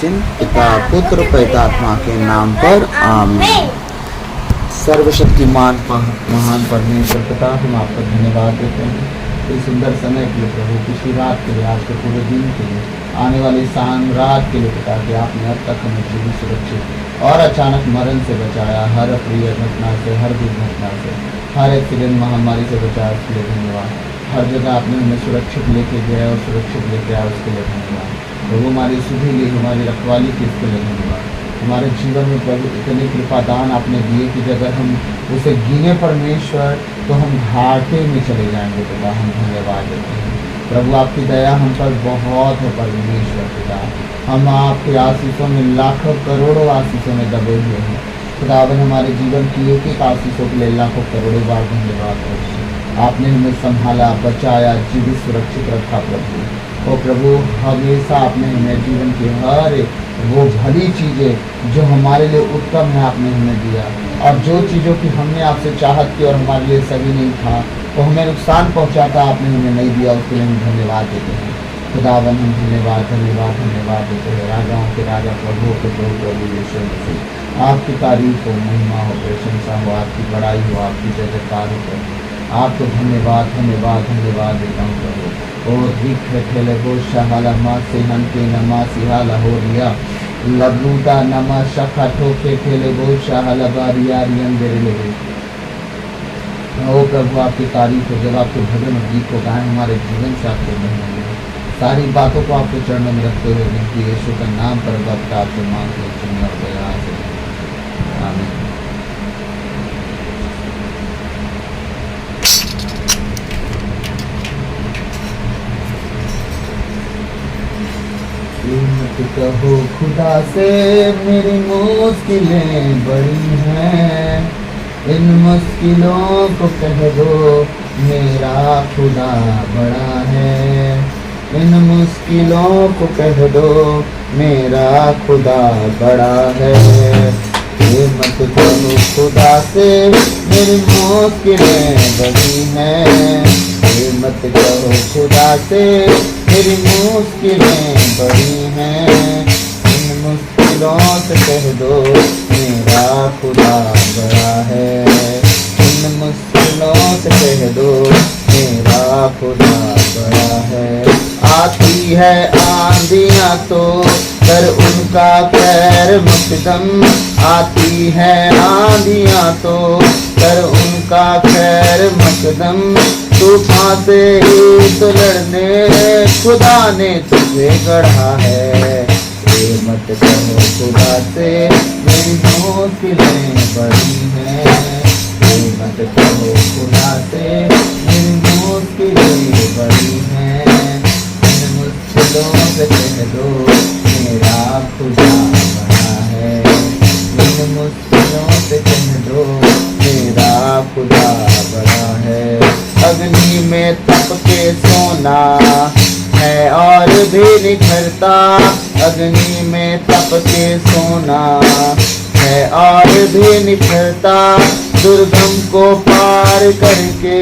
चिन्ह, पिता पुत्र पवित्रात्मा के नाम पर आमीन। सर्वशक्तिमान महान परमेश्वर पिता, हम आपका धन्यवाद देते हैं इस सुंदर समय के लिए प्रभु, पिछली रात के लिए, आज के पूरे दिन के लिए, आने वाली शाम रात के लिए पिता कि आपने अब तक हमें जीवित सुरक्षित और अचानक मरण से बचाया, हर अप्रिय घटना से, हर दुर्घटना से, हर एक्सीडेंट महामारी से बचाया, उसके लिए धन्यवाद। हर जगह आपने हमें सुरक्षित लेके गया और सुरक्षित लेके आया, उसके लिए धन्यवाद। प्रभु हमारी सुधि ली, हमारी रखवाली की, इसके लिए धन्यवाद। हमारे जीवन में प्रभु इतने कृपादान आपने दिए कि अगर हम उसे गिने परमेश्वर तो हम घाटे में चले जाएंगे पिता, हम धन्यवाद देते हैं। प्रभु आपकी दया हम पर बहुत है परमेश्वर पिता, हम आपके आशीषों में लाखों करोड़ों आशीषों में दबे हुए हैं खुदावन। हमारे जीवन की एक एक आशीषों के लिए लाखों करोड़ों बार धन्यवाद करते हैं। आपने हमें संभाला, बचाया, जीवित सुरक्षित रखा प्रभु। और प्रभु हमेशा आपने हमें जीवन की हर वो भली चीज़ें जो हमारे लिए उत्तम है आपने हमें दिया, और जो चीज़ों की हमने आपसे चाहत की और हमारे लिए सही नहीं था, वो हमें नुकसान पहुंचाता, आपने हमें नहीं दिया, उसके लिए हम धन्यवाद देते हैं खुदावन। हम धन्यवाद धन्यवाद धन्यवाद देते हैं। राजाओं के राजा, प्रभुओं के प्रभु, प्रभु यीशु मसीह, आपकी तारीफ हो, महिमा हो, प्रशंसा हो, आपकी बड़ाई हो, आपकी जय जयकार हो प्रभु। आपको धन्यवाद धन्यवाद धन्यवाद देता हूँ प्रभु। ओ धिक ठेले गो शहाला मा सेहन के नमा सिहाला हो रिया लबलूता नमा शखा ठोके ठेले गो शहाला बारिया रियन दे ले। ओ प्रभु आपकी तारीफ हो, जब आपके भजन और गीत को गाएं हमारे जीवन से आपको मिलेंगे। सारी बातों को आपके चरणों में रखते हुए विनती यीशु का नाम पर वक्त आपसे मांगते हैं और दया से आमीन। मत कहो खुदा से मेरी मुश्किलें बड़ी हैं, इन मुश्किलों को कह दो मेरा खुदा बड़ा है। इन मुश्किलों को कह दो मेरा खुदा बड़ा है। ये मत कहो खुदा से मेरी मुश्किलें बड़ी हैं, ये मत कहो खुदा से मेरी मुश्किलें बड़ी हैं। इन मुश्किलों से कह दो मेरा खुदा बड़ा है। इन मुश्किलों से कह दो मेरा खुदा बड़ा है। आती है आंधियाँ तो कर उनका खैर मकदम, आती है आंधियाँ तो कर उनका खैर मकदम। तूफान से ही तो लड़ने खुदा ने तुझे गढ़ा है। ये मत कहो खुदा से मेरी मुश्किलें बड़ी हैं, ये मत कहो खुदा से मेरी मुश्किलें बड़ी हैं। इन मुश्किलों से कह दो मेरा खुदा बड़ा है। इन मुश्किलों से कह दो मेरा खुदा बड़ा है। अग्नि में तप के सोना है और भी निखरता, अग्नि में तप के सोना है और भी निखरता। दुर्गम को पार करके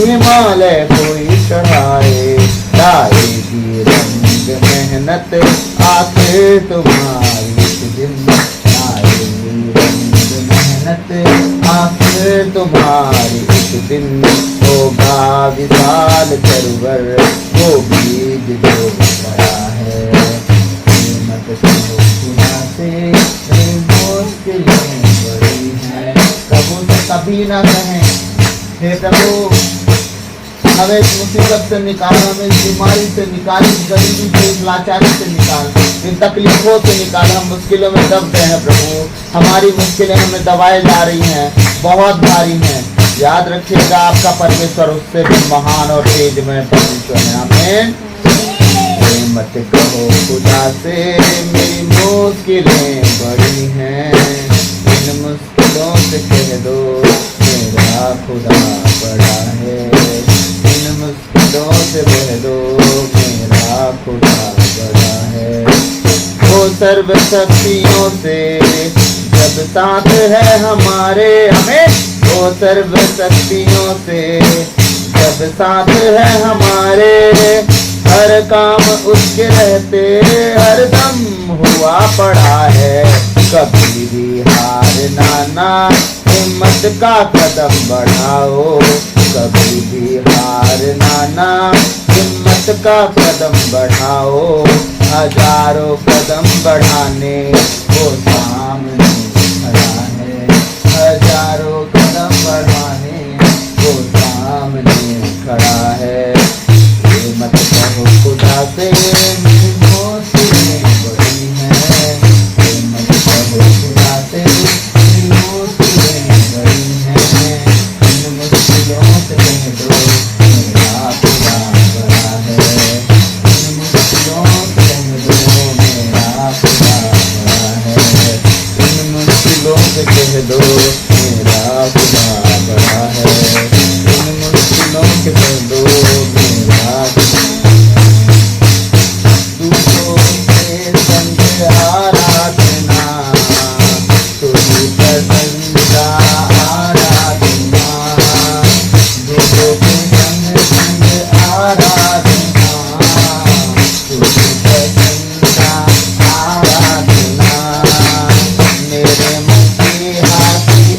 हिमालय कोई चढ़ाए, लाएगी रंग मेहनत आखिर तुम्हारी दिन, लाएगी रंग मेहनत आखिर तुम्हारी एक दिन। होगा विशाल तरवर वो बीज जो बड़ा है। मत कहो खुदा से मेरी मुश्किलें बड़ी हैं। प्रभु से कभी ना कहें हे प्रभु हमें इस मुसीबत से निकाल, हमें इस बीमारी से निकाल, इस गरीबी से, इस लाचारी से निकाल, इन तकलीफों से निकाल। हम मुश्किलों में दब गए हैं प्रभु, हमारी मुश्किलें हमें दबाए जा रही हैं, बहुत भारी हैं। याद रखिएगा आपका परमेश्वर उससे भी महान और तेजमय परमेश्वर है। आमीन। मत कहो खुदा से मेरी मुश्किलें बड़ी हैं, इन मुश्किलों से कह दो मेरा खुदा बड़ा है। इन मुश्किलों से कह दो मेरा खुदा बड़ा है। वो सर्वशक्तियों से जब साथ है हमारे, हमें वो सर्वशक्तियों से जब साथ है हमारे, हर काम उसके रहते हरदम हुआ पड़ा है। कभी भी हार ना, हिम्मत का कदम बढ़ाओ। कभी भी हार ना, हिम्मत का कदम बढ़ाओ। हजारों कदम बढ़ाने वो सामने खड़ा है। हजारों कदम बढ़ाने वो सामने खड़ा है। ये मत कहो खुदा से मेरी मुश्किलें बड़ी हैं। ये मत कहो खुदा से मेरी मुश्किलें बड़ी हैं। इन मुश्किलों से कह दो मेरा खुदा बड़ा है। इन मुश्किलों से कह दो मेरा खुदा बड़ा है। इन मुश्किलों से कह दो मेरा खुदा बड़ा है। इन मुश्किलों से कह दो मेरा दूसरों के संग आराधना तुझी पसंदीदा आराधना। दूसरों के संग आराधना तुझी पसंदीदा आराधना। मेरे मन की हाथी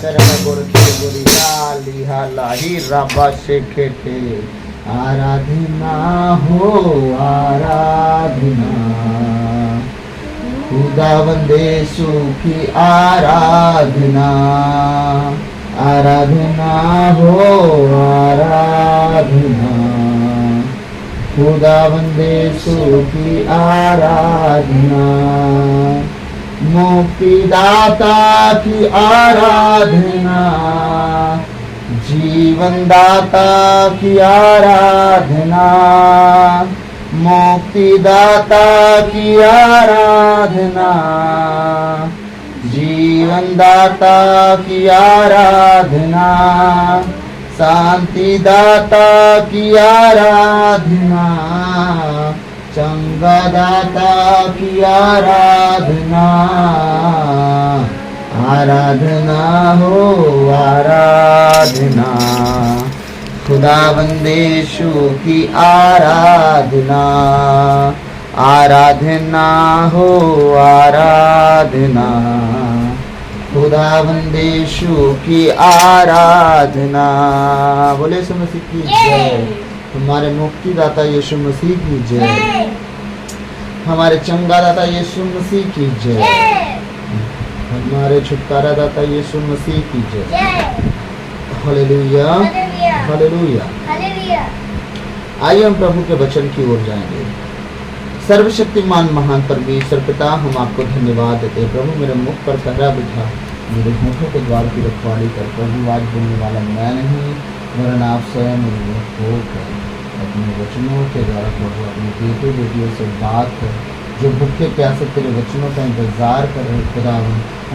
करम गोरखे गोरिया लिहा लाही राबा शेखे थे। आराधना हो आराधना, खुदावंदेशु की आराधना। आराधना हो आराधना, खुदावंदेशु की आराधना। मुक्तिदाता की आराधना, जीवन दाता की आराधना। मुक्तिदाता की आराधना, जीवन दाता की आराधना। शांति दाता की आराधना, चंगा दाता की आराधना। आराधना हो आराधना, खुदावंदेशु की आराधना। आराधना हो आराधना, खुदावंदेशु की आराधना। बोले यीशु मसीह की जय। हमारे मुक्तिदाता यीशु मसीह की जय। हमारे चंगा दाता यीशु मसीह की जय। हमारे छुटकारा दाता यीशु मसीह की जय। Hallelujah hallelujah. आइए हम प्रभु के वचन की ओर जाएंगे। सर्वशक्तिमान महान परमेश्वर पिता, हम आपको धन्यवाद देते हैं। प्रभु मेरे मुख पर पहरा बिठा, मेरे होठों के द्वार की रखवाली कर। प्रभु आज बोलने वाला मैं नहीं, वरन आप स्वयं मेरे मुख होकर अपने वचनों के द्वारा प्रभु अपने बेटे बेटियों से बात कर, जो भूखे प्यासे तेरे वचनों का इंतजार कर रहे खुदा,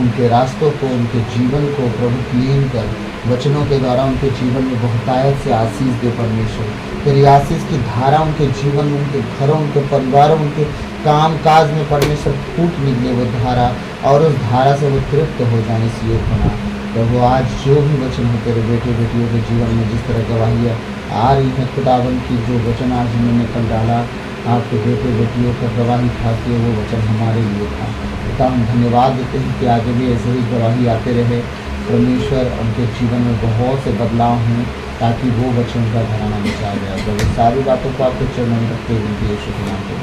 उनके रास्तों को, उनके जीवन को प्रभु क्लीन कर। वचनों के द्वारा उनके जीवन में बहुतायत से आशीष दे परमेश्वर। तेरी आशीष की धारा उनके जीवन में, उनके घरों, उनके परिवारों, उनके काम काज में परमेश्वर फूट निकले वो धारा, और उस धारा से वो तृप्त हो जाए इस योग बना। प्रभु आज जो भी वचन है तेरे बेटे बेटियों के जीवन में जिस तरह गवाहियाँ आ रही हैं खुदावन की, जो वचन आज उन्होंने कल डाला आपके बेटे बेटियों का गवाही खाते वो वचन हमारे लिए था। पिता हम धन्यवाद देते हैं कि आगे भी ऐसे ही गवाही आते रहे परमेश्वर। उनके जीवन में बहुत से बदलाव हैं ताकि वो वचन का घराना बचाया जाए। तो वो सारी बातों को आपके चरणों में रखते हुए यीशु के नाम पे।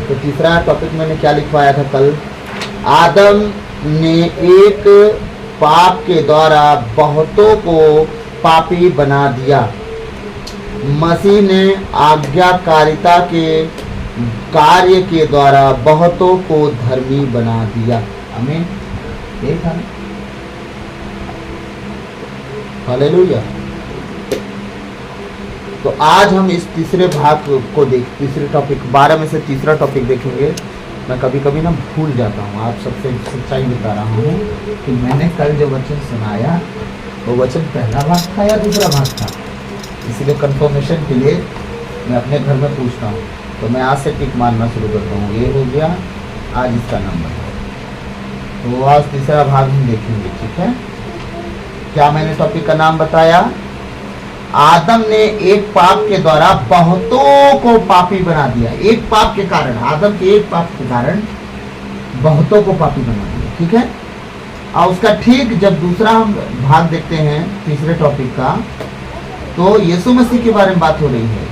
तो तीसरा टॉपिक मैंने क्या लिखवाया था कल? आदम ने एक पाप के द्वारा बहुतों को पापी बना दिया। मसीह ने आज्ञाकारिता के कार्य के द्वारा बहुतों को धर्मी बना दिया। आमीन। यही था। हालेलुया। तो आज हम इस तीसरे भाग को तीसरे टॉपिक 12 में से तीसरा टॉपिक देखेंगे। मैं कभी कभी ना भूल जाता हूँ, आप सबसे सच्चाई बता रहा हूँ कि मैंने कल जो वचन सुनाया वो वचन पहला भाग था या दूसरा भाग था, इसलिए कंफर्मेशन के लिए मैं अपने घर में पूछता हूँ। तो मैं आज से टिक मारना शुरू करता हूँ। ये हो गया, आज इसका नाम बताओ। तो आज तीसरा भाग हम देखेंगे, ठीक है। क्या मैंने टॉपिक का नाम बताया? आदम ने एक पाप के द्वारा बहुतों को पापी बना दिया। एक पाप के कारण, आदम के एक पाप के कारण बहुतों को पापी बना दिया, ठीक है। और उसका ठीक जब दूसरा हम भाग देखते हैं तीसरे टॉपिक का, तो यीशु मसीह के बारे में बात हो रही है।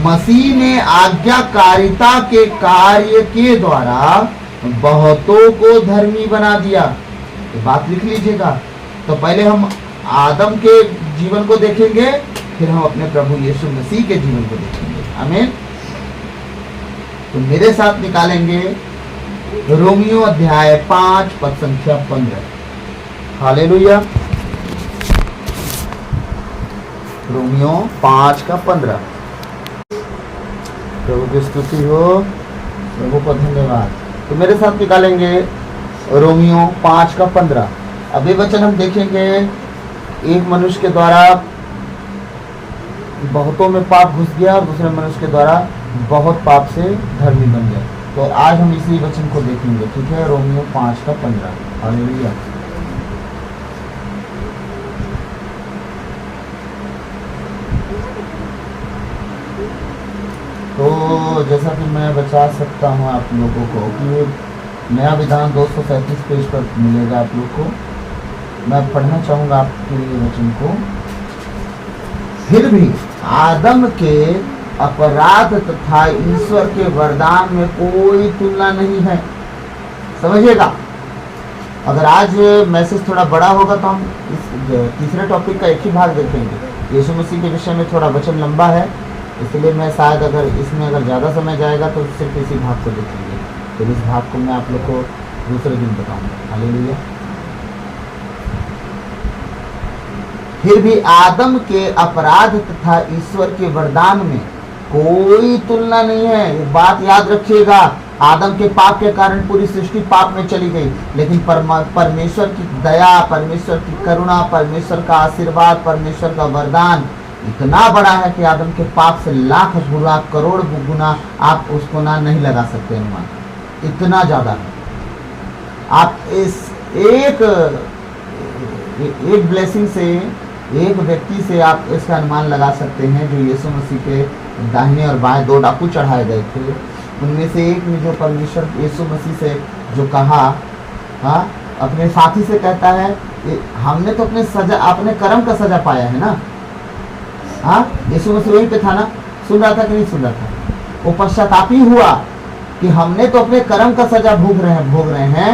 मसीह ने आज्ञाकारिता के कार्य के द्वारा बहुतों को धर्मी बना दिया। तो बात लिख लीजिएगा। तो पहले हम आदम के जीवन को देखेंगे, फिर हम अपने प्रभु यीशु मसीह के जीवन को देखेंगे। आमीन। तो मेरे साथ निकालेंगे रोमियो अध्याय 5 पद संख्या 15। हालेलुया। रोमियो 5 का 15। प्रभु की स्तुति हो, प्रभु को धन्यवाद। तो मेरे साथ निकालेंगे रोमियो 5 का 15। अभी वचन हम देखेंगे, एक मनुष्य के द्वारा बहुतों में पाप घुस गया और दूसरे मनुष्य के द्वारा बहुत पाप से धर्मी बन गया। तो आज हम इसी वचन को देखेंगे, ठीक है। रोमियो 5 का 15। हालेलुया। तो जैसा कि मैं बता सकता हूँ आप लोगों को कि नया विधान 237 पेज पर मिलेगा आप लोग को। मैं पढ़ना चाहूँगा आपके वचन को। फिर भी आदम के अपराध तथा ईश्वर के वरदान में कोई तुलना नहीं है। समझिएगा, अगर आज मैसेज थोड़ा बड़ा होगा तो हम इस तीसरे टॉपिक का एक ही भाग देखेंगे। यीशु मसीह के विषय में थोड़ा वचन लंबा है, इसलिए मैं शायद अगर इसमें अगर ज़्यादा समय जाएगा तो सिर्फ इसी भाग को देखेंगे। तो इस भाग को मैं आप लोग को दूसरे दिन बताऊंगा। हालेलुया। फिर भी आदम के अपराध तथा ईश्वर के वरदान में कोई तुलना नहीं है। ये बात याद रखिएगा। आदम के पाप के कारण पूरी सृष्टि पाप में चली गई, लेकिन परमेश्वर की दया, परमेश्वर की करुणा, परमेश्वर का आशीर्वाद, परमेश्वर का वरदान इतना बड़ा है कि आदम के पाप से लाख गुना, करोड़ गुना आप उसको ना नहीं लगा सकते अनुमान। इतना ज्यादा है। आप इस एक ब्लेसिंग से, एक व्यक्ति से आप इसका अनुमान लगा सकते हैं जो यीशु मसीह के दाहिने और बाएं 2 डाकू चढ़ाए गए थे। उनमें से एक ने जो परमेश्वर यीशु मसीह से जो कहा, हाँ, अपने साथी से कहता है, हमने तो अपने कर्म का सजा पाया है ना। हाँ, यीशु मसीह वहीं पे था ना, सुन रहा था कि नहीं सुन रहा था? वो पश्चातापी हुआ कि हमने तो अपने कर्म का सजा भोग रहे हैं,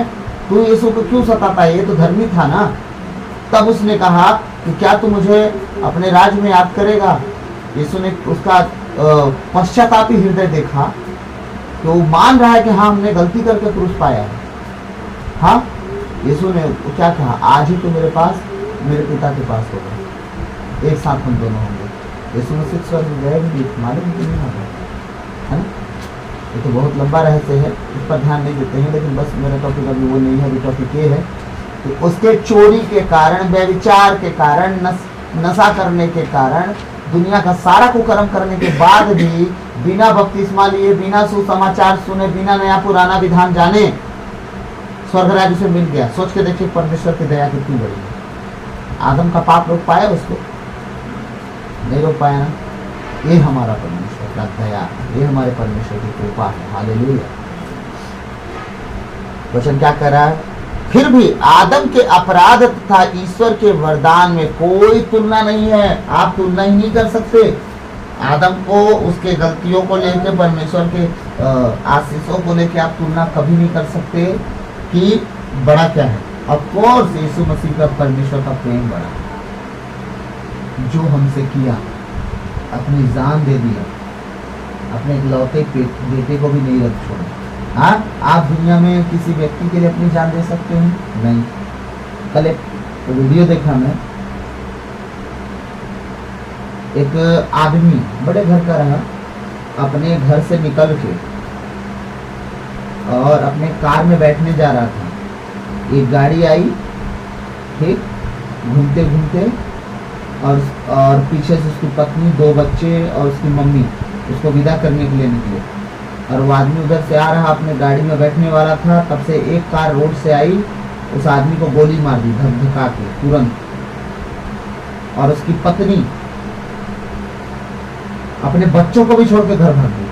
तू यीशु को क्यों सताता है? ये तो धर्मी था ना। तब उसने कहा कि क्या तू मुझे अपने राज्य में याद करेगा? यीशु ने उसका पश्चातापी हृदय देखा, तो वो मान रहा है कि हाँ, हमने गलती करके क्रूस पाया है। हाँ, यीशु ने क्या कहा? आज ही तो मेरे पास मेरे पिता के पास होगा, एक साथ हम दोनों होंगे। यीशु मसीह स्वर्ग गए भी, मालूम कि नहीं होगा, है ना? ये तो बहुत लंबा रहस्य है, इस पर ध्यान नहीं देते हैं, लेकिन बस मेरा टॉपिक अभी वो नहीं है। अभी टॉपिक ये है कि उसके चोरी के कारण, व्यभिचार के कारण, नशा करने के कारण, दुनिया का सारा कुकर्म करने के बाद भी बिना बपतिस्मा लिए, बिना सुसमाचार सुने, बिना नया पुराना विधान जाने स्वर्ग राज्य से मिल गया। सोच के देखिए परमेश्वर की दया कितनी बड़ी है। आदम का पाप रोक पाया उसको? नहीं रोक पाया ना। ये हमारा परमेश्वर का दया, ये हमारे परमेश्वर की कृपा है। हालेलुया। वचन क्या कह रहा है? फिर भी आदम के अपराध तथा ईश्वर के वरदान में कोई तुलना नहीं है। आप तुलना ही नहीं कर सकते। आदम को, उसके गलतियों को लेकर, परमेश्वर के आशीषों को लेकर आप तुलना कभी नहीं कर सकते कि बड़ा क्या है। ऑफ कोर्स यीशु मसीह का, परमेश्वर का प्रेम बड़ा, जो हमसे किया, अपनी जान दे दिया, अपने इकलौते बेटे को भी नहीं रख छोड़ा। हाँ, आप दुनिया में किसी व्यक्ति के लिए अपनी जान दे सकते हैं? नहीं। कल एक वीडियो देखा मैं, एक आदमी बड़े घर का रहा, अपने घर से निकल के और अपने कार में बैठने जा रहा था। एक गाड़ी आई, ठीक, घूमते घूमते, और पीछे से उसकी पत्नी, 2 बच्चे और उसकी मम्मी उसको विदा करने के लिए निकले। और वो आदमी उधर से आ रहा, अपने गाड़ी में बैठने वाला था, तब से एक कार रोड से आई, उस आदमी को गोली मार दी धक्का के तुरंत। और उसकी पत्नी अपने बच्चों को भी छोड़ के घर भाग गई।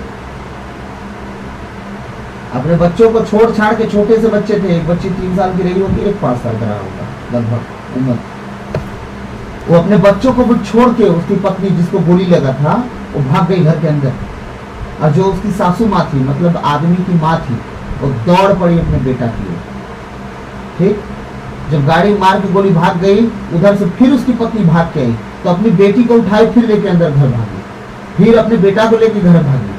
अपने बच्चों को छोड़ छाड़ के, छोटे से बच्चे थे, एक बच्ची 3 साल की रही होगी, एक 5 साल का रहा होगा लगभग उम्र। वो अपने बच्चों को भी छोड़ के, उसकी पत्नी जिसको गोली लगा था, वो भाग गई घर के अंदर। और जो उसकी सासू माँ थी, मतलब आदमी की माँ थी, वो दौड़ पड़ी अपने बेटा की ओर। ठीक, जब गाड़ी मार के गोली भाग गई, उधर से फिर उसकी पत्नी भाग के आई, तो अपनी बेटी को उठाई, फिर लेके अंदर घर भागी, फिर अपने बेटा को लेके घर भागी,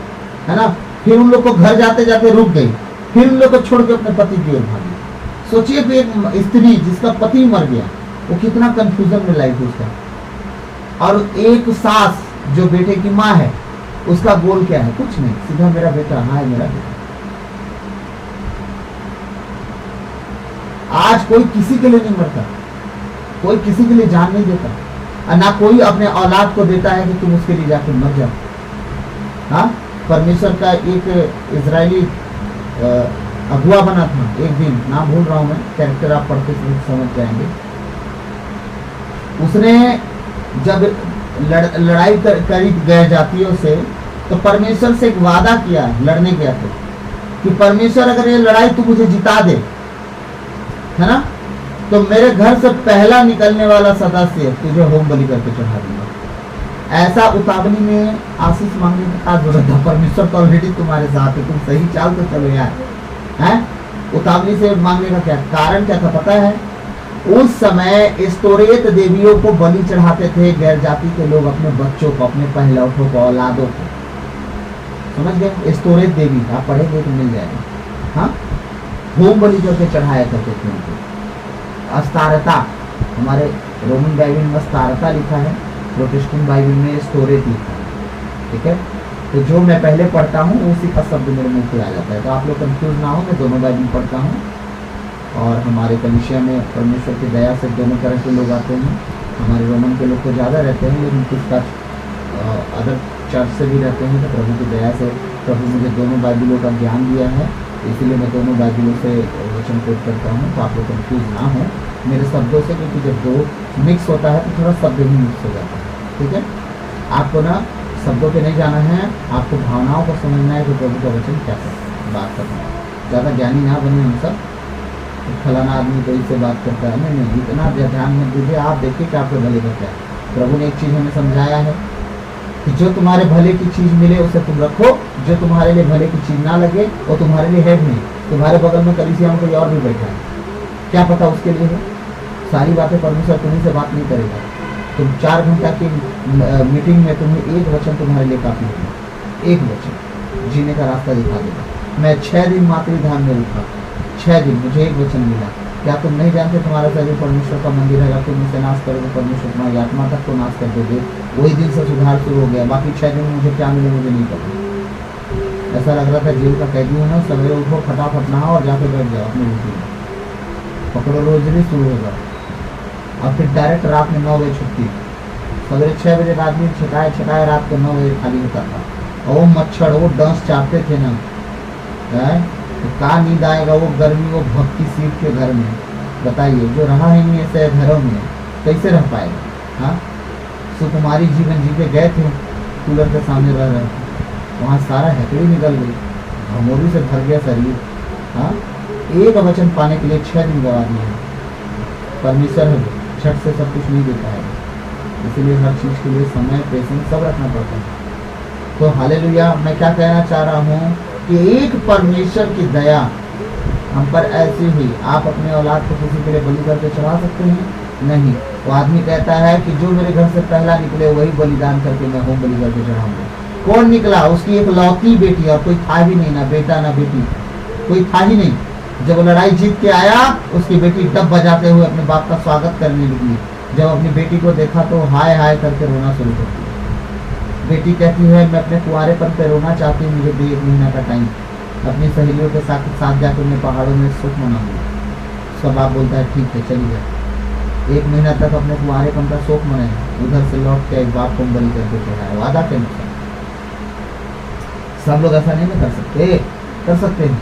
है ना। फिर उन लोग को घर जाते जाते रुक गई, फिर उन लोग को छोड़ के अपने पति की ओर भागी। सोचिए कि एक स्त्री जिसका पति मर गया, वो कितना कंफ्यूजन में लाइफ उसका। और एक सास जो बेटे की माँ है, उसका गोल क्या है? कुछ नहीं, सीधा मेरा बेटा, हाँ है मेरा बेटा। आज कोई किसी के लिए नहीं मरता, कोई किसी के लिए जान नहीं देता, और ना कोई अपने औलाद को देता है कि तुम उसके लिए जाके मर जाओ। हाँ, परमेश्वर का एक इजरायली अगुआ बना था, एक दिन, नाम भूल रहा हूं मैं, कैरेक्टर आप पढ़ते समझ जाएंगे। उसने जब लड़ाई करी गए जातियों से, तो परमेश्वर से एक वादा किया, लड़ने गया था, कि परमेश्वर अगर ये लड़ाई तू मुझे जिता दे, है ना, तो मेरे घर से पहला निकलने वाला सदस्य तुझे होम बलि करके चढ़ा दूंगा। ऐसा उतावली में आशीष मांगने की क्या जरूरत है? परमेश्वर तो ऑलरेडी तुम्हारे साथ है, तुम सही चाल तो चलो यार, हैं? उतावली से मांगने का क्या कारण, क्या था पता है? उस समय स्तोरेत देवियों को बलि चढ़ाते थे गैर जाति के लोग, अपने बच्चों को, अपने पहलौठों को, औलादों को। समझ गए? स्तोरेत देवी, आप पढ़ेंगे तो मिल जाएगा। हाँ, होम बलि करके चढ़ाया करते थे उनको। अस्तारता, हमारे रोमन बाइबल में अस्तारता लिखा है, प्रोटेस्टेंट बाइबल में स्तोरेत लिखा है। ठीक है, तो जो मैं पहले पढ़ता हूँ उसी का शब्द मेरे मुंह पे आ जाता है, तो आप लोग कंफ्यूज ना हो। मैं दोनों बाइबल पढ़ता हूँ, और हमारे कलीसिया में परमेश्वर की दया से दोनों तरह के लोग आते हैं। हमारे रोमन के लोग तो ज़्यादा रहते हैं, लेकिन कुछ का अदर चर्च से भी रहते हैं। तो प्रभु की दया से प्रभु मुझे दोनों बाइबलों का ज्ञान दिया है, इसीलिए मैं दोनों बाइबलों से वचन कोट करता हूँ। तो आप लोग कंफ्यूज ना हो मेरे शब्दों से, क्योंकि जब दो मिक्स होता है तो थोड़ा शब्द ही मिक्स हो जाता है। ठीक है, आपको ना शब्दों पे नहीं जाना है, आपको भावनाओं को समझना है कि प्रभु का वचन क्या बात करना है। ज़्यादा ज्ञानी ना बने हम सब, तो फलाना आदमी तो इससे बात करता है, नहीं, इतना ध्यान मत दीजिए। आप देखिए कि आपके भले का क्या है। प्रभु ने एक चीज़ हमें समझाया है कि जो तुम्हारे भले की चीज़ मिले उसे तुम रखो, जो तुम्हारे लिए भले की चीज़ ना लगे वो तुम्हारे लिए है भी नहीं। तुम्हारे बगल में कलीसिया में कोई और भी बैठा है, क्या पता उसके लिए है। सारी बातें परमेश्वर तुम्हीं से बात नहीं करेगा। तुम 4 घंटा की मीटिंग में तुम्हें एक वचन तुम्हारे लिए काफ़ी होगा, एक वचन जीने का रास्ता दिखा देगा। मैं 6 दिन मातृधाम में रुका, 6 दिन मुझे एक वचन मिला। क्या तुम नहीं जानते तुम्हारा शरीर परमेश्वर का मंदिर है? अगर तुम इसे नाश करोगे परमेश्वर तुम्हारी आत्मा तक को नाश कर दोगे। वही दिन से सुधार शुरू हो गया। बाकी 6 दिन में मुझे क्या मिले मुझे नहीं पता। ऐसा लग रहा था जेल का कैदी हूँ ना, सवेरे उठो, फटाफट नहाओ और जाके बैठ जाओ अपनी ड्यूटी में, पकड़ो रोजनी शुरू हो जाओ, और फिर डायरेक्ट रात में 9 बजे छुट्टी। सवेरे 6 बजे आदमी छटाए रात को 9 बजे खाली होता था। और वो मच्छर, वो डंस चाहते थे ना, तो कहाँ नींद आएगा? वो गर्मी, वो भक्ति सीट के घर में, बताइए। जो रहा ही नहीं ऐसे घरों में, कैसे रह पाएगा? हाँ, सुकुमारी जीवन जी के गए थे, कूलर के सामने रह रहे थे, वहाँ सारा हैकड़ी निकल गई, घमोरी से भर गया शरीर। हाँ, एक वचन पाने के लिए 6 दिन गवा दिए। परमेश्वर है, झट से सब कुछ नहीं देता है, इसीलिए हर चीज़ के लिए समय, पेशेंस सब रखना पड़ता है। तो हालेलुया। मैं क्या कहना चाह रहा हूँ कि एक परमेश्वर की दया हम पर ऐसी हुई। आप अपने औलाद को किसी के लिए बलि करके चढ़ा सकते हैं? नहीं। वो आदमी कहता है कि जो मेरे घर से पहला निकले वही बलिदान करके मैं होम बलि करके चढ़ाऊंगा। कौन निकला? उसकी एक लौती बेटी, और कोई था ही नहीं, ना बेटा ना बेटी, कोई था ही नहीं। जब लड़ाई जीत के आया, उसकी बेटी डब बजाते हुए अपने बाप का स्वागत करने लगी। जब अपनी बेटी को देखा तो हाय हाय करके रोना शुरू कर दिया। बेटी कहती है मैं अपने कुंवारेपन पे रोना चाहती हूँ, मुझे दे 1 महीना का टाइम, अपनी सहेलियों के साथ जाकर मैं पहाड़ों में सुख मनाऊंगी। उसका बाप बोलता है ठीक है चली जाए। 1 महीना तक अपने कुंवारेपन का शोक मनाया, उधर से लौट के एक बाप को बलि करके चढ़ाया, वादा के अनुसार। सब लोग ऐसा नहीं ना कर सकते हैं।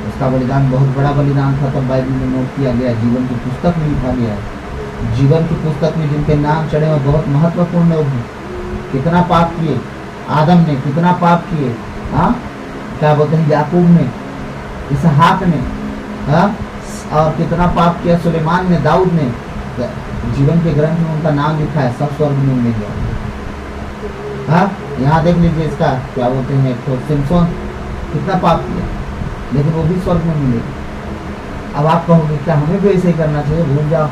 उसका बलिदान बहुत बड़ा बलिदान था, तब बाइबल में नोट किया गया, जीवन की पुस्तक में लिखा गया है। जीवन की पुस्तक में जिनके नाम चढ़े हैं बहुत महत्वपूर्ण लोग हैं। कितना पाप किए आदम ने, कितना पाप किए, हाँ, क्या बोलते हैं, याकूब ने, इसहाक ने, हाँ, और कितना पाप किया सुलेमान ने, दाऊद ने। जीवन के ग्रंथ में उनका नाम लिखा है, सब स्वर्ग में मिलेगा। हाँ, यहाँ देख लीजिए इसका क्या बोलते हैं, तो सिमसोन कितना पाप किया, लेकिन वो भी स्वर्ग में मिलेगा। अब आप कहोगे क्या हमें भी ऐसे ही करना चाहिए? भूल जाओ,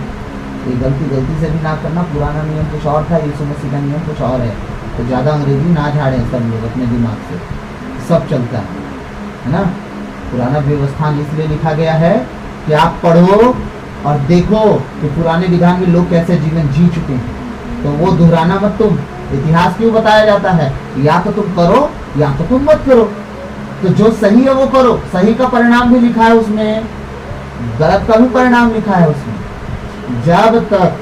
ये गलती से भी ना करना। पुराना नियम कुछ और था, यीशु मसीह का नियम कुछ और है। तो ज़्यादा अंग्रेजी ना झाड़ें सब लोग अपने दिमाग से, सब चलता है ना। पुराना व्यवस्थान इसलिए लिखा गया है कि आप पढ़ो और देखो कि पुराने विधान में लोग कैसे जीवन जी चुके हैं। तो वो दोहराना मत तुम। इतिहास क्यों बताया जाता है? या तो तुम करो या तो तुम मत करो। तो जो सही है वो करो, सही का परिणाम भी लिखा है उसमें, गलत का भी परिणाम लिखा है उसमें। जब तक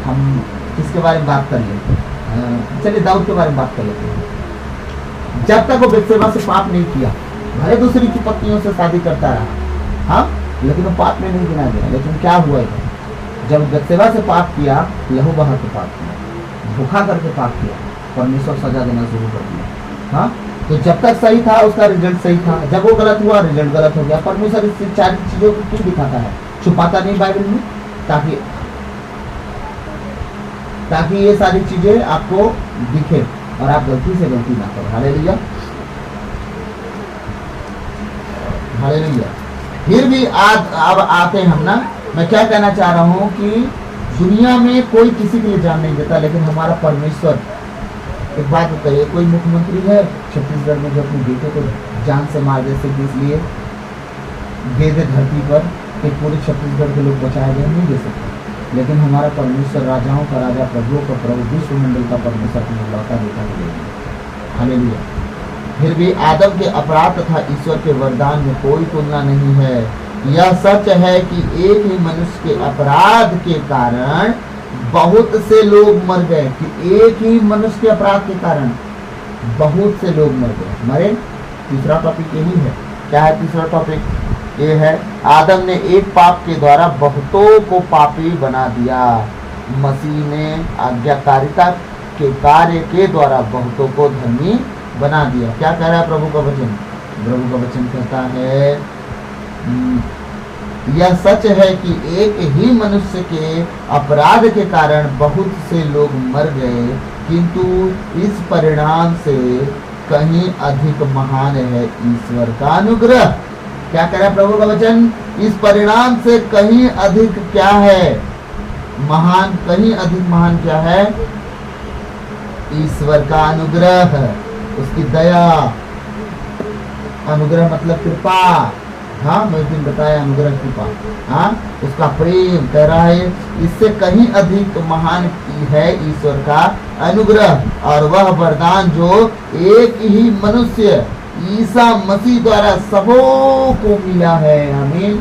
हम किसके बारे में बात कर लेते हैं, चलिए दाऊद के बारे में बात कर लेते हैं। जब तक वो बेतशेबा से पाप नहीं किया, भले दूसरी की पत्नियों से शादी करता रहा, हाँ, लेकिन वो पाप में नहीं गिना गया। लेकिन क्या हुआ है, जब बेतशेबा से पाप किया, लहू बहा के पाप किया, धोखा करके पाप किया, परमेश्वर सजा देना शुरू कर दिया। हाँ, तो जब तक सही था उसका रिजल्ट सही था, जब वो गलत हुआ रिजल्ट गलत हो गया। परमेश्वर इस सारी चीजों को क्यों दिखाता है, छुपाता नहीं बाइबल में, ताकि ताकि ये सारी चीजें आपको दिखे और आप गलती से गलती ना करो। Hallelujah, hallelujah. फिर भी आज अब आते हम ना, मैं क्या कहना चाह रहा हूँ कि दुनिया में कोई किसी के लिए जान नहीं देता, लेकिन हमारा परमेश्वर, एक बात बताइए, कोई मुख्यमंत्री है छत्तीसगढ़ में जो अपने बेटे को जान से मार दे सिर्फ इसलिए दे दे धरती पर कि पूरे छत्तीसगढ़ के लोग बचाए गए, नहीं दे सकते। लेकिन हमारा परमेश्वर राजाओं का राजा, प्रभुओं का प्रभु, विश्व मंडल का परमेश्वर अपने लौटा देता है। हालेलुया। फिर भी आदम के अपराध तथा ईश्वर के वरदान में कोई तुलना नहीं है। यह सच है कि एक ही मनुष्य के अपराध के कारण बहुत से लोग मर गए, कि एक ही मनुष्य के अपराध के कारण बहुत से लोग मर गए, मरे। तीसरा टॉपिक यही है। क्या है तीसरा टॉपिक? ये है आदम ने एक पाप के द्वारा बहुतों को पापी बना दिया। मसीह ने आज्ञाकारिता के कार्य के द्वारा बहुतों को धर्मी बना दिया। क्या कह रहा है प्रभु का वचन? प्रभु का वचन कहता है यह सच है कि एक ही मनुष्य के अपराध के कारण बहुत से लोग मर गए, किंतु इस परिणाम से कहीं अधिक महान है ईश्वर का अनुग्रह। क्या कह रहा है प्रभु का वचन? इस परिणाम से कहीं अधिक क्या है? महान, कहीं अधिक महान क्या है? ईश्वर का अनुग्रह, उसकी दया। अनुग्रह मतलब कृपा। हाँ, मैं दिन बताया अनुग्रह कृपा। हाँ, उसका प्रेम कह रहा है इससे कहीं अधिक महान है ईश्वर का अनुग्रह और वह वरदान जो एक ही मनुष्य ईसा मसीह द्वारा सबों को मिला है। आमीन।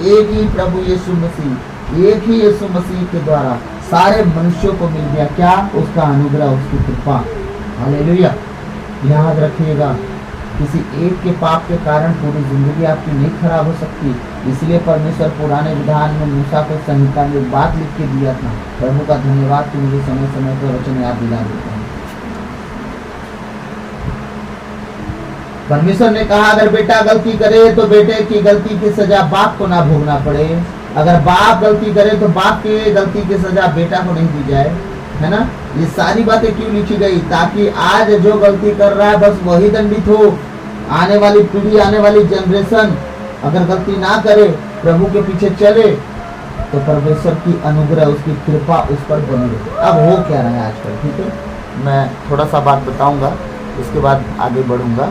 एक ही प्रभु यीशु मसीह, एक ही यीशु मसीह के द्वारा सारे मनुष्यों को मिल गया। क्या? उसका अनुग्रह, उसकी कृपा। हालेलुया। याद रखिएगा, किसी एक के पाप के कारण पूरी जिंदगी आपकी नहीं खराब हो सकती। इसलिए परमेश्वर पुराने विधान में मूसा को संहिता में एक बात लिख के दिया था। प्रभु का धन्यवाद कि मुझे समय समय पर वचन याद दिला देते हैं। परमेश्वर ने कहा अगर बेटा गलती करे तो बेटे की गलती की सजा बाप को ना भोगना पड़े, अगर बाप गलती करे तो बाप की गलती की सजा बेटा को नहीं दी जाए, है ना। ये सारी बातें क्यों लिखी गई? ताकि आज जो गलती कर रहा है बस वही दंडित हो। आने वाली पीढ़ी, आने वाली जनरेशन अगर गलती ना करे, प्रभु के पीछे चले, तो परमेश्वर की अनुग्रह, उसकी कृपा उस पर बनी रहे। अब हो क्या रहा है आजकल, ठीक है, मैं थोड़ा सा बात बताऊंगा, इसके बाद आगे बढ़ूंगा।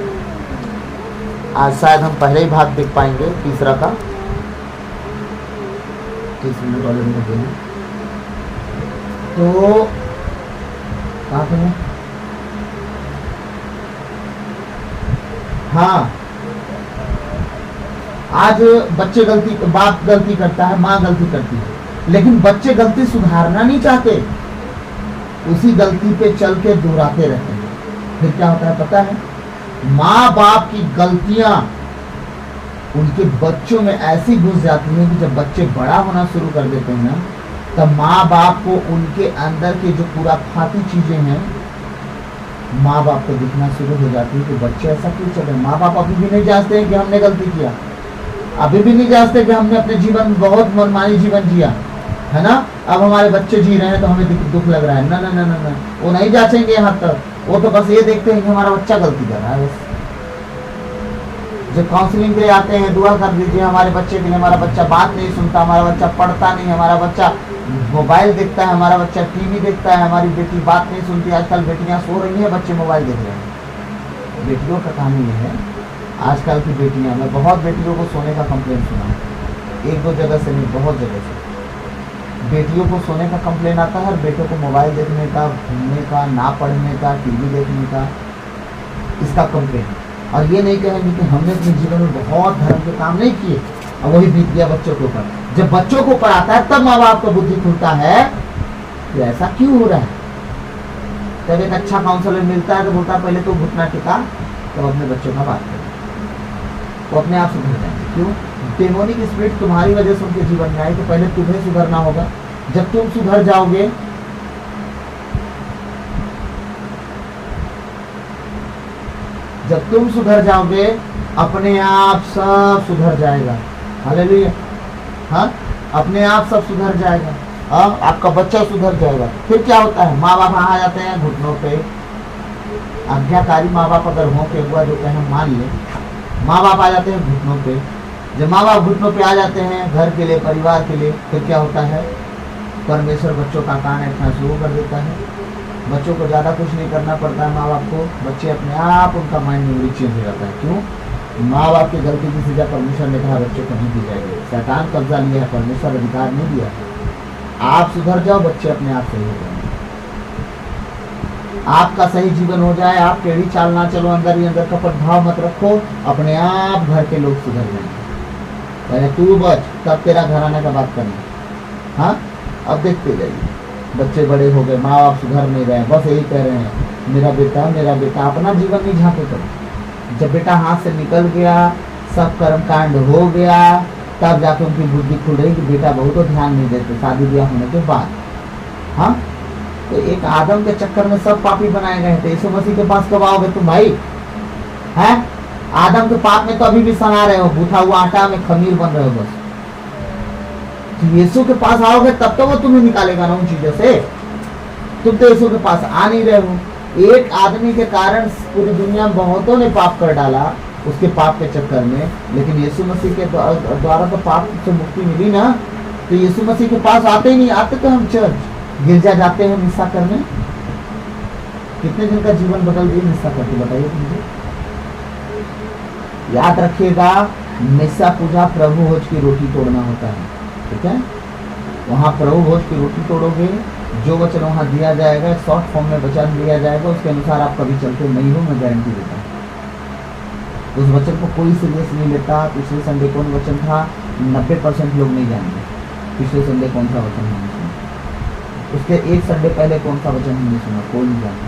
आज शायद हम पहले ही भाग देख पाएंगे तीसरा का। 30 मिनट ऑलरेडी हो गए। तो कहाँ पे है? हाँ, आज बच्चे गलती, बाप गलती करता है, माँ गलती करती है, लेकिन बच्चे गलती सुधारना नहीं चाहते, उसी गलती पे चल के दोहराते रहते हैं। फिर क्या होता है पता है? माँ बाप की गलतियां उनके बच्चों में ऐसी घुस जाती हैं कि जब बच्चे बड़ा होना शुरू कर देते हैं ना, तब माँ बाप को उनके अंदर के जो पूरा खाती चीजें हैं, माँ बाप को दिखना शुरू हो जाती है कि बच्चे ऐसा क्यों चल रहे। माँ बाप अभी भी नहीं जानते हैं कि हमने गलती किया, अभी भी नहीं जानते कि हमने अपने जीवन में बहुत मनमानी जीवन जिया, है ना। अब हमारे बच्चे जी रहे हैं तो हमें दुख लग रहा है। ना ना ना ना ना, वो नहीं जांचेंगे यहाँ तक। वो तो बस ये देखते हैं कि हमारा बच्चा गलती कर रहा है। बस जो काउंसलिंग के लिए आते हैं, दुआ कर दीजिए हमारे बच्चे के लिए, हमारा बच्चा बात नहीं सुनता, हमारा बच्चा पढ़ता नहीं, हमारा बच्चा मोबाइल देखता है, हमारा बच्चा टीवी देखता है, हमारी बेटी बात नहीं सुनती। आजकल बेटियां सो रही हैं, बच्चे मोबाइल देख रहे हैं। बेटियों का कहानी ये है, आजकल की बेटियां, मैं बहुत बेटियों को सोने का कंप्लेन सुना है, एक दो जगह से नहीं, बहुत जगह से बेटियों को सोने का कंप्लेन आता है और बेटों को मोबाइल देखने का, घूमने का, ना पढ़ने का, टीवी देखने का, इसका कंप्लेन। और ये नहीं कहेंगे कि हमने अपने जीवन में बहुत धर्म के काम नहीं किए और वही बीत गया बच्चों के ऊपर। जब बच्चों को पढ़ाता है तब माँ बाप का बुद्धि खुलता है कि ऐसा क्यों हो रहा है। जब एक अच्छा काउंसलर मिलता है तो बोलता है पहले तो घुटना टिका, तब अपने बच्चों का बात करें, वो अपने आप सुधर जाएंगे। क्यों? डेमोनिक स्पिरिट तुम्हारी वजह से उनके जीवन में आई, तो पहले तुम्हें सुधरना होगा। जब तुम सुधर जाओगे जब तुम सुधर जाओगे अपने आप सब सुधर जाएगा। हालेलुया। हाँ, अपने आप सब सुधर जाएगा। आपका बच्चा सुधर जाएगा। फिर क्या होता है, माँ बाप आ जाते हैं घुटनों पे। आज्ञाकारी माँ बाप अगर हो के हुआ जो कहें मान ले, माँ बाप आ जाते हैं घुटनों पे। जब माँ बाप घुटनों पे आ जाते हैं घर के लिए, परिवार के लिए, फिर क्या होता है, परमेश्वर बच्चों का कान ऐठना शुरू कर देता है। बच्चों को ज़्यादा कुछ नहीं करना पड़ता है माँ बाप को, बच्चे अपने आप उनका माइंड मेमोरी चेंज हो जाता है। क्यों? माँ बाप की गलती की सजा परमेश्वर ने कहा बच्चों को नहीं दी जाएगी। शैतान कब्जा लिया है, परमेश्वर अधिकार नहीं दिया। आप सुधर जाओ, बच्चे अपने आप सही हो जाएंगे। आपका सही जीवन हो जाए, आप टेढ़ी चाल ना चलो, अंदर ही अंदर कपट भाव मत रखो, अपने आप घर के लोग सुधर जाएंगे। पहले तू बच, तब तेरा घराने का बात करना। हाँ, अब देखते जाइए, बच्चे बड़े हो गए, माँ बाप सुधर नहीं रहे, बस यही कह रहे हैं मेरा बेटा। अपना जीवन नहीं झांके करो। जब बेटा हाथ से निकल गया, सब कर्म कांड हो गया, तब जाके उनकी बुद्धि खुल रही कि बेटा बहुत तो ध्यान नहीं देते शादी ब्याह होने के बाद। हाँ, तो एक आदम के चक्कर में सब पापी बनाए गए थे। यीशु मसीह के पास कब आओगे तुम भाई? हैं? आदम के पाप में तो अभी भी सना रहे हो, गूथा हुआ आटा में खमीर बन रहे हो बस। तो यीशु के पास आओगे तब तो वो तुम्हें निकालेगा ना उन चीजों से। तुम तो यीशु के पास आ नहीं रहे हो। एक आदमी के कारण पूरी दुनिया में बहुतों ने पाप कर डाला, उसके पाप के चक्कर में। लेकिन यीशु मसीह के द्वारा तो पाप से मुक्ति मिली ना। तो यीशु मसीह के पास आते ही नहीं, आते तो हम चर्च गिरजा जाते हैं मिस्सा करने। कितने जन का जीवन बदल दिए मिस्सा करके, बताइए मुझे। याद रखिएगा, मिस्सा पूजा प्रभु भोज की रोटी तोड़ना होता है, ठीक है? वहाँ प्रभु भोज की रोटी तोड़ोगे, जो वचन वहाँ दिया जाएगा, शॉर्ट फॉर्म में वचन दिया जाएगा, उसके अनुसार आप कभी चलते नहीं हो, मैं गारंटी देता हूँ। उस वचन को कोई सीरियस नहीं लेता। पिछले संडे कौन वचन था, 90% लोग नहीं जानते पिछले संडे कौन सा वचन हमने सुना। उसके एक संडे पहले कौन सा वचन हमने सुना, कोई नहीं जानता,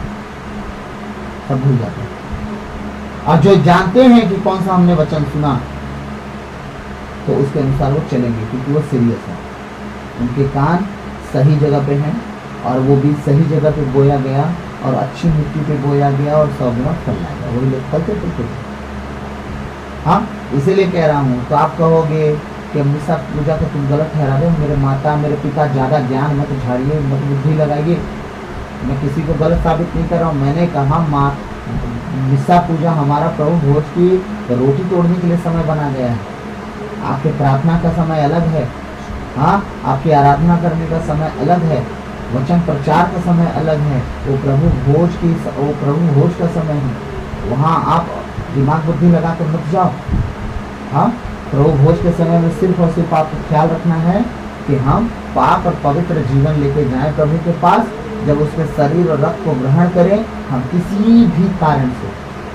सब भूल जाते हैं। और जो जानते हैं कि कौन सा हमने वचन सुना, तो उसके अनुसार वो चलेंगे, क्योंकि वो सीरियस है। उनके कान सही जगह पे हैं, और वो भी सही जगह पे बोया गया, और अच्छी मिट्टी पे बोया गया, और 100 गुना फल लाएगा। वही लोग फलते। हाँ, इसीलिए कह रहा हूँ। तो आप कहोगे कि मिस्सा पूजा को तुम गलत ठहरा दो, मेरे माता मेरे पिता ज़्यादा ज्ञान मत झाड़िए, मत बुद्धि लगाइए। मैं किसी को गलत साबित नहीं कर रहा हूँ। मैंने कहा मिस्सा पूजा हमारा प्रभु भोज की रोटी तोड़ने के लिए समय बना गया है। आपके प्रार्थना का समय अलग है, हाँ, आपकी आराधना करने का समय अलग है, वचन प्रचार का समय अलग है। वो प्रभु भोज का समय है। वहाँ आप दिमाग बुद्धि लगा कर मत जाओ। हाँ, प्रभु भोज के समय में सिर्फ और सिर्फ आपको ख्याल रखना है कि हम पाक और पवित्र जीवन लेके जाएं प्रभु के पास। जब उसके शरीर और रक्त को ग्रहण करें, हम किसी भी कारण से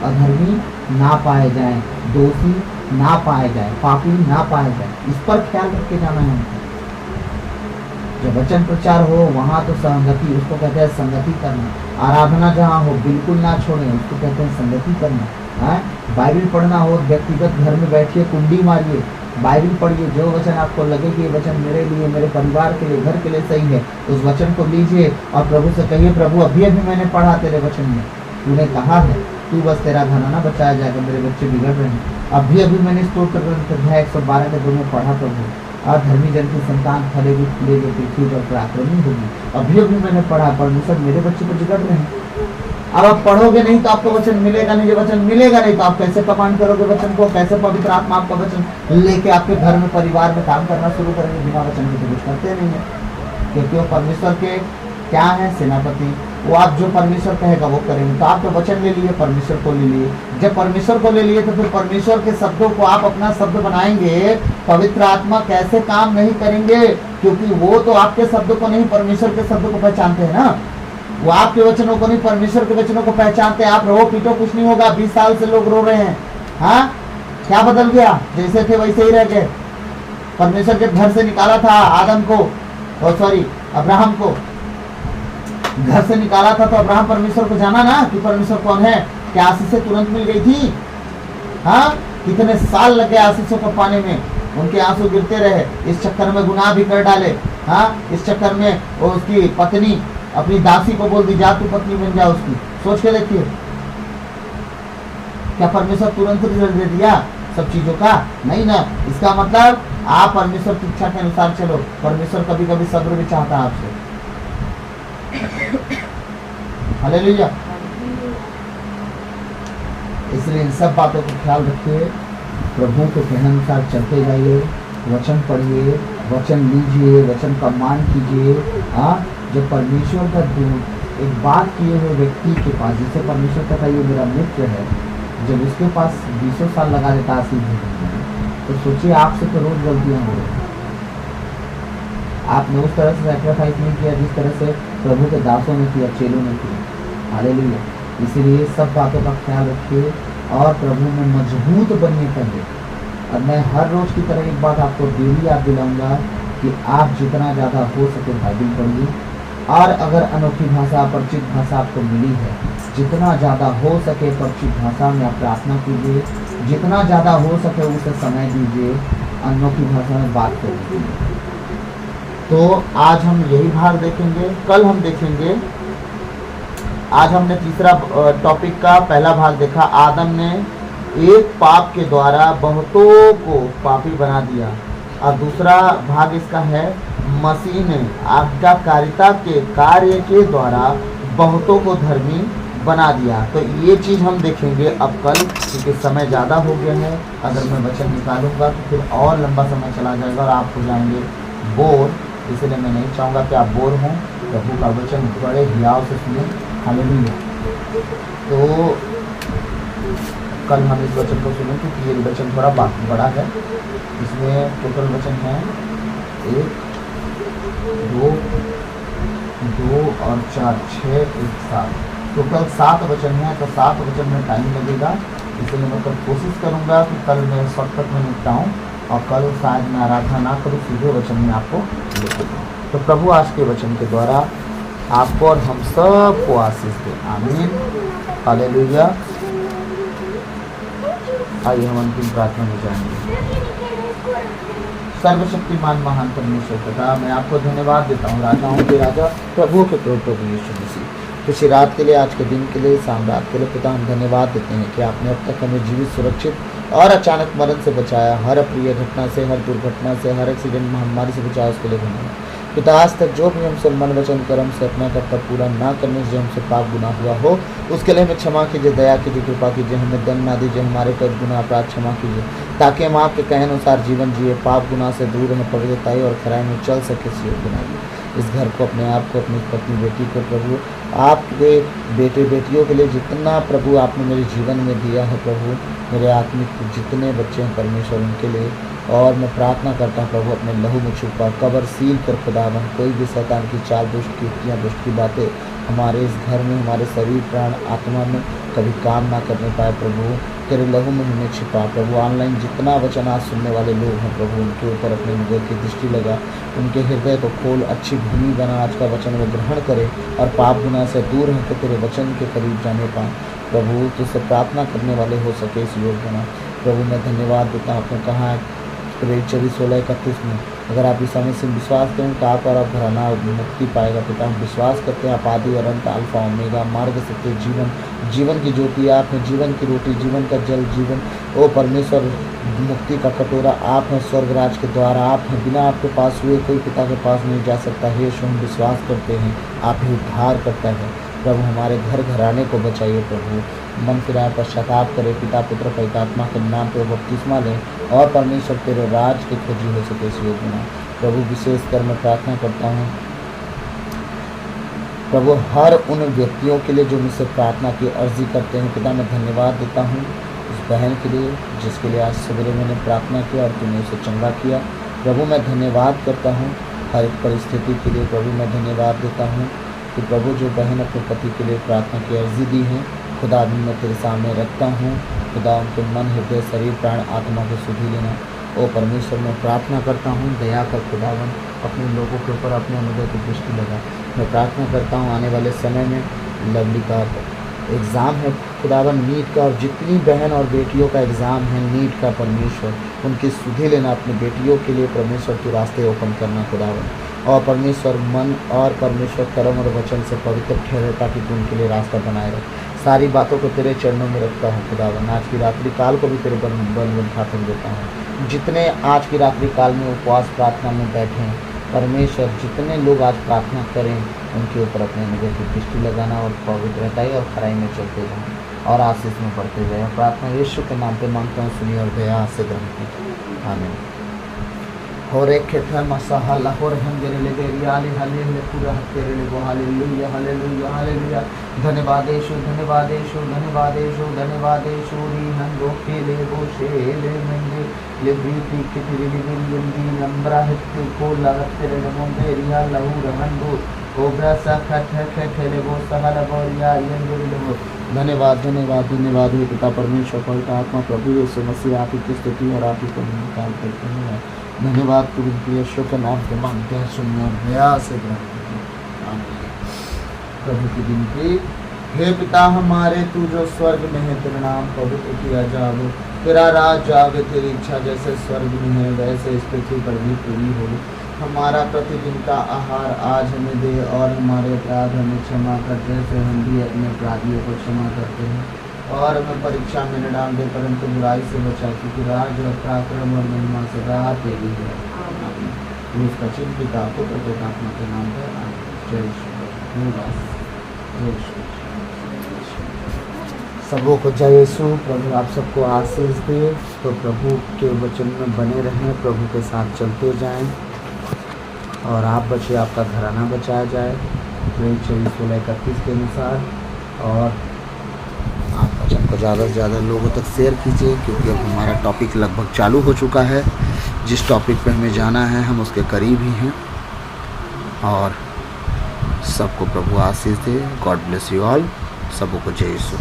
अधर्मी ना पाए जाएं, दोषी ना पाए जाएं, पापी ना पाए जाएं। इस पर ख्याल रख के जाना है हमको। जब वचन प्रचार हो वहाँ तो संगति, उसको कहते हैं संगति करना। आराधना जहाँ हो बिल्कुल ना छोड़ें, उसको कहते हैं संगति करना। है, बाइबल पढ़ना हो, व्यक्तिगत घर में बैठिए, कुंडी मारिए, बाइबल पढ़िए। जो वचन आपको लगे कि ये वचन मेरे लिए, मेरे परिवार के लिए, घर के लिए सही है, उस वचन को लीजिए और प्रभु से कहिए, प्रभु अभी मैंने पढ़ा तेरे वचन में, तूने कहा है तू बस तेरा घराना बचाया जाएगा, मेरे बच्चे बिगड़ रहे हैं। अभी मैंने स्तोत्र अध्याय 112 के 2 में पढ़ा, प्रभु अधर्मी जन की संतान फलेगी फूलेगी, पृथ्वी पर पराक्रमी होगी। अभी मैंने पढ़ा, परमेश्वर मेरे बच्चे को बिगड़ रहे हैं। अब आप पढ़ोगे नहीं तो आपको वचन मिलेगा नहीं। जो वचन मिलेगा नहीं तो आप कैसे प्रमाण करोगे वचन को? कैसे पवित्र आत्मा आपका वचन लेके आपके घर में, परिवार में काम करना शुरू करेंगे? बिना वचन के तो कुछ करते नहीं है, क्योंकि वो परमेश्वर के क्या है, सेनापति। वो आप जो परमेश्वर कहेगा वो करेंगे। तो आप तो वचन ले लिए, परमेश्वर को ले लिए। जब परमेश्वर को ले लिए तो फिर परमेश्वर के शब्दों को आप अपना शब्द बनाएंगे। पवित्र आत्मा कैसे काम नहीं करेंगे? क्योंकि वो तो आपके शब्दों को नहीं, परमेश्वर के शब्दों को पहचानते हैं ना। वो आपके वचनों को नहीं, परमेश्वर के वचनों को पहचानते हैं। आप रो पीटो, कुछ नहीं होगा। 20 साल से लोग रो रहे हैं। हाँ, क्या बदल गया? जैसे थे वैसे ही रह गए। परमेश्वर के घर से निकाला था आदम को, अब्राहम को घर से निकाला था, तो अब्राहम परमेश्वर को जाना ना कि परमेश्वर कौन है। क्या आशीषें तुरंत मिल गई थी? हाँ, कितने साल लग गए आशीषों को पाने में। उनके आंसू गिरते रहे। इस चक्कर में गुनाह भी कर डाले। हाँ, इस चक्कर में वो उसकी पत्नी अपनी दासी को बोल दी, जा तू पत्नी बन जा उसकी। सोच के देखिए, क्या परमेश्वर तुरंत रिजल्ट दे दिया सब चीजों का? नहीं ना। इसका मतलब आप परमेश्वर की इच्छा के अनुसार चलो। परमेश्वर कभी कभी सब्र भी चाहता है आपसे। हालेलुया। इसलिए इन सब बातों को ख्याल रखिए, प्रभु के कहने अनुसार चलते जाइए, वचन पढ़िए, वचन लीजिए, वचन का मान कीजिए। हाँ, जब परमेश्वर का दूत एक बात किए हुए व्यक्ति के पास, जिसे परमेश्वर कहता है ये मेरा मित्र है, जब उसके पास 20 साल लगा देता है तो सोचिए आपसे तो रोज गलतियां हो रही। आपने उस तरह से सैक्रिफाइस नहीं किया जिस तरह से प्रभु के दासों ने किया, चेलों ने किया। हालेलुया। इसीलिए सब बातों का ख्याल रखिए और प्रभु में मजबूत बनिए पहले। और मैं हर रोज की तरह एक बात आपको डेली याद दिलाऊंगा कि आप जितना ज़्यादा हो सके बाइबल पढ़िए, और अगर अनोखी भाषा, परिचित भाषा आपको मिली है, जितना ज़्यादा हो सके परिचित भाषा में आप प्रार्थना कीजिए, जितना ज़्यादा हो सके उसे समय दीजिए, अनोखी भाषा में बात करिए। तो आज हम यही भाग देखेंगे, कल हम देखेंगे। आज हमने तीसरा टॉपिक का पहला भाग देखा, आदम ने एक पाप के द्वारा बहुतों को पापी बना दिया, और दूसरा भाग इसका है मसीह ने आज्ञाकारिता के कार्य के द्वारा बहुतों को धर्मी बना दिया। तो ये चीज़ हम देखेंगे अब कल, क्योंकि समय ज़्यादा हो गया है। अगर मैं वचन निकालूंगा तो फिर और लंबा समय चला जाएगा और आप हो जाएंगे बोर। इसलिए मैं नहीं चाहूँगा कि आप बोर हों। प्रभु का वचन बड़े हियाव से सुने। हालेलुया। तो कल हम इस वचन को सुनें, क्योंकि ये वचन थोड़ा बड़ा है। इसमें टोटल वचन है 1, 2 और 4, 6, 1, 7, टोटल 7 वचन है। तो 7 वचन में टाइम लगेगा, इसलिए मैं कल कोशिश करूंगा कि कल मैं शॉर्टकट में निपटाऊँ, और कल शायद मैं आराधना ना करूँ, सीधे वचन में आपको लेके दूँ। तो प्रभु आज के वचन के द्वारा आपको और हम सब को आशीष दे। आमीन। हालेलुया। आइए हम अंतिम प्रार्थना में जाएंगे। सर्वशक्तिमान महान परमेश्वर पिता, मैं आपको धन्यवाद देता हूँ, राजाओं के राजा, प्रभु के प्रभु यीशु मसीह, किसी रात के लिए, आज के दिन के लिए, शाम रात के लिए पिता हम धन्यवाद देते हैं कि आपने अब तक हमें जीवित, सुरक्षित और अचानक मरण से बचाया। हर अप्रिय घटना से, हर दुर्घटना से, हर एक्सीडेंट, महामारी से बचाया, उसके लिए धन्यवाद पिता। आज तक जो भी हमसे मन वचन कर्म से अपना कर्तव्य पूरा ना करने से हमसे पाप गुनाह हुआ हो, उसके लिए हमें क्षमा कीजिए, दया कीजिए, कृपा कीजिए, हमें दंड ना दीजिए, हमारे कई गुनाह अपराध क्षमा कीजिए, ताकि हम आपके कहने अनुसार जीवन जिए, पाप गुनाह से दूर रहें, पवित्रताई और खराई में चल सके। सीख बनाइए इस घर को, अपने आप को, अपनी पत्नी बेटी को, प्रभु आपके बेटे बेटियों के लिए जितना प्रभु आपने मेरे जीवन में दिया है, प्रभु मेरे आत्मिक जितने बच्चे हैं परमेश्वर, उनके लिए। और मैं प्रार्थना करता हूँ प्रभु, अपने लहू में छुपा कबर सील कर खुदावन, कोई भी शैतान की चाल, दुष्ट की युक्तियाँ, दुष्ट की बातें हमारे इस घर में, हमारे शरीर, प्राण, आत्मा में कभी काम ना करने पाए। प्रभु तेरे लहू में हमें छिपा। प्रभु ऑनलाइन जितना वचन आज सुनने वाले लोग हैं प्रभु, उनके ऊपर अपने निगाह की दृष्टि लगा, उनके हृदय को खोल, अच्छी भूमि बना, आज का वचन वो ग्रहण करे और पाप गुनाह से दूर रहकर तेरे वचन के करीब जाने पाए। प्रभु तुझसे प्रार्थना करने वाले हो सके इस योग बना। प्रभु मैं धन्यवाद देता हूँ, आपने कहा है 16:31 में, अगर आप ईसा मसीह में विश्वास करें तो आप और आप घराना मुक्ति पाएगा। पिता हम विश्वास करते हैं आप आदि और अंत, अल्फा ओमेगा, मार्ग, सत्य, जीवन, जीवन की ज्योति आप हैं, जीवन की रोटी, जीवन का जल, जीवन ओ परमेश्वर, मुक्ति का कटोरा आप हैं, स्वर्ग राज के द्वारा आप हैं, बिना आपके पास हुए कोई पिता के पास नहीं जा सकता है। यीशु हम विश्वास करते हैं आप ही उद्धार करता है। प्रभु हमारे घर घराने को बचाइए, प्रभु मन फिराए, पश्चाताप करें, पिता पुत्र पवित्र आत्मा के नाम पे बपतिस्मा लें और परमेश्वर तेरे राज की खोजी हो सके इस योग में। प्रभु विशेषकर मैं प्रार्थना करता हूँ प्रभु हर उन व्यक्तियों के लिए जो मुझसे प्रार्थना की अर्जी करते हैं। पिता मैं धन्यवाद देता हूँ उस बहन के लिए जिसके लिए आज सवेरे मैंने प्रार्थना किया और तूने उसे चंगा किया। प्रभु मैं धन्यवाद करता हूँ हर एक परिस्थिति के लिए। प्रभु मैं धन्यवाद देता हूँ कि प्रभु जो बहन अपने पति के लिए प्रार्थना की अर्जी दी है, खुदा भी मैं तेरे सामने रखता हूँ। खुदा उनके मन, हृदय, शरीर, प्राण, आत्मा को सुधी लेना। ओ परमेश्वर मैं प्रार्थना करता हूँ दया कर खुदावन अपने लोगों के ऊपर अपने अनुग्रह की दृष्टि लगा। मैं प्रार्थना करता हूँ आने वाले समय में लवली का एग्ज़ाम है खुदावन, नीट का, और जितनी बहन और बेटियों का एग्ज़ाम है नीट का, परमेश्वर उनकी सुधी लेना, अपनी बेटियों के लिए परमेश्वर के रास्ते ओपन करना खुदावन। और परमेश्वर मन और परमेश्वर कर्म और वचन से पवित्र ठहरे ताकि तू उनके लिए रास्ता बनाए रहे। सारी बातों को तेरे चरणों में रखता हूँ खुदावन। आज की रात्रि काल को भी तेरे बल खातिर देता हूँ। जितने आज की रात्रि काल में उपवास प्रार्थना में बैठे हैं परमेश्वर, जितने लोग आज प्रार्थना करें उनके ऊपर अपने निगाह की दृष्टि लगाना और पवित्रता और खराई में चलते जाएँ और आशीष में बढ़ते जाएँ। प्रार्थना यीशु के नाम पे मांगता हूँ, सुनिए और दया से ग्रहण कीजिए। आमीन। और एक खेता मसाहा लाहौर हम गेरे ले गेरी आले हले ले पूरा तेरे ले वो हालेलुया हालेलुया हालेलुया। धन्यवाद यीशु धन्यवाद यीशु धन्यवाद यीशु धन्यवाद यीशु। री नंदो के ले वो शे ले मंगे ले ब्रीति के तेरे ले मिलियन नंबरा हित को लागत तेरे ले मोंगे रिया लहू रहंदो ओब्रा सा खट खट ले वो सहल बोरिया यंदो ले वो। धन्यवाद धन्यवाद धन्यवाद हे पिता परमेश्वर पवित्र आत्मा प्रभु यीशु मसीह, आप की स्तुति और आप ही को काम करते हैं। धन्यवाद तुम यीशु के नाम के मांगते हैं, सुनिए और दया से ग्रहण कीजिए। प्रभु की विनती। हे पिता हमारे, तू जो स्वर्ग में है तेरा नाम पवित्र किया जावे, तेरा राज आवे, तेरी इच्छा जैसे स्वर्ग में है वैसे इस पृथ्वी पर भी पूरी हो। हमारा प्रतिदिन का आहार आज हमें दे और हमारे अपराध हमें क्षमा कर जैसे हम भी अपने अपराधियों को क्षमा करते हैं। और हमें परीक्षा में न डाल दे परंतु बुराई से बचा, क्योंकि राज और पराक्रम और महिमा सदा तेरी है। आमीन। उसका चिन्ह पिता पुत्र पवित्र आत्मा के नाम पर। जय श्री सबों को जय यीशु। प्रभु आप सबको आशीष दे। तो प्रभु के वचन में बने रहें, प्रभु के साथ चलते जाएं और आप बचे, आपका घराना बचाया जाए 24/16/31 के अनुसार। और आप वचन को ज़्यादा से ज़्यादा लोगों तक शेयर कीजिए, क्योंकि अब हमारा टॉपिक लगभग चालू हो चुका है। जिस टॉपिक पे हमें जाना है हम उसके करीब ही हैं। और सबको प्रभु आशीष दे। God bless you all. सबों को जय यीशु।